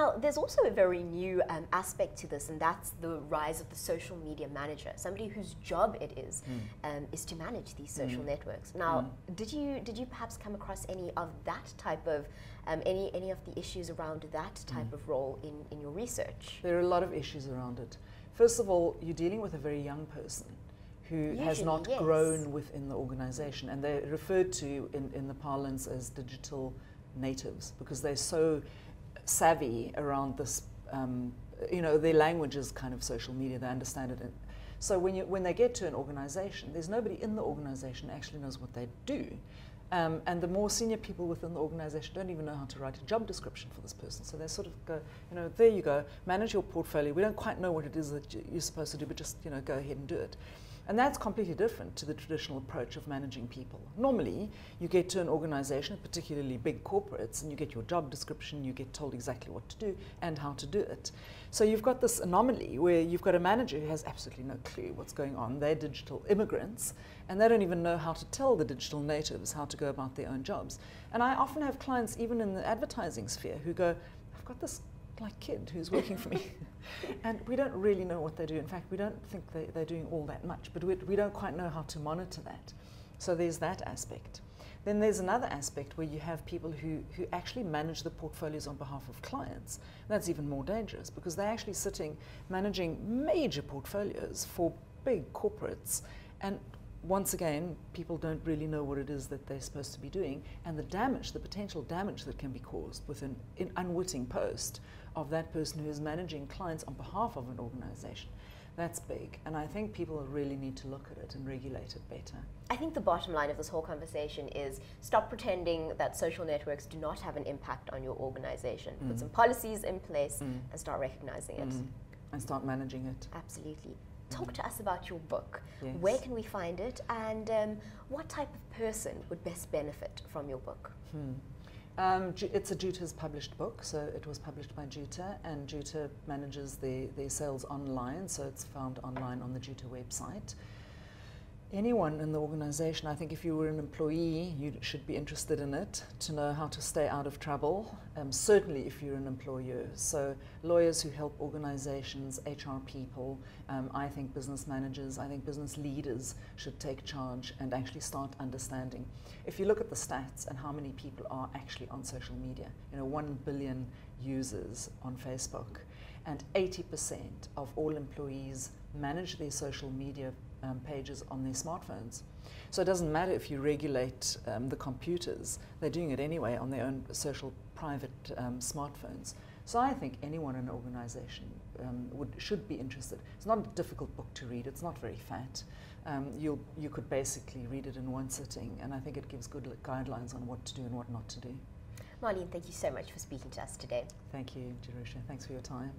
Now, there's also a very new aspect to this, and that's the rise of the social media manager, somebody whose job it is to manage these social networks. Now, did you perhaps come across any of that type of, any of the issues around that type of role in your research? There are a lot of issues around it. First of all, you're dealing with a very young person who has not grown within the organization, and they're referred to in the parlance as digital natives because they're so savvy around this, you know, their language is kind of social media, they understand it. So when they get to an organization, there's nobody in the organization that actually knows what they do. And the more senior people within the organization don't even know how to write a job description for this person. So they sort of go, you know, there you go, manage your portfolio. We don't quite know what it is that you're supposed to do, but just, you know, go ahead and do it. And that's completely different to the traditional approach of managing people. Normally, you get to an organization, particularly big corporates, and you get your job description, you get told exactly what to do and how to do it. So you've got this anomaly where you've got a manager who has absolutely no clue what's going on. They're digital immigrants, and they don't even know how to tell the digital natives how to go about their own jobs. And I often have clients, even in the advertising sphere, who go, I've got this like kid who's working for me. And we don't really know what they do. In fact, we don't think they're doing all that much, but we don't quite know how to monitor that. So there's that aspect. Then there's another aspect where you have people who actually manage the portfolios on behalf of clients. That's even more dangerous because they're actually sitting managing major portfolios for big corporates. And once again, people don't really know what it is that they're supposed to be doing, and the damage, the potential damage that can be caused with an unwitting post of that person who is managing clients on behalf of an organization. That's big, and I think people really need to look at it and regulate it better. I think the bottom line of this whole conversation is stop pretending that social networks do not have an impact on your organization. Put some policies in place and start recognizing it. And start managing it. Absolutely. Talk to us about your book. Yes. Where can we find it, and what type of person would best benefit from your book? It's a Jupiter's published book, so it was published by Jupiter, and Jupiter manages their sales online, so it's found online on the Jupiter website. Anyone in the organization, I think if you were an employee, you should be interested in it to know how to stay out of trouble, certainly if you're an employer. So lawyers who help organizations, HR people, I think business managers, I think business leaders should take charge and actually start understanding. If you look at the stats and how many people are actually on social media, you know, 1 billion users on Facebook, and 80% of all employees manage their social media pages on their smartphones. So it doesn't matter if you regulate the computers, they're doing it anyway on their own social private smartphones. So I think anyone in an organization should be interested. It's not a difficult book to read, it's not very fat. You could basically read it in one sitting, and I think it gives good guidelines on what to do and what not to do. Marlene, thank you so much for speaking to us today. Thank you, Jerusha. Thanks for your time.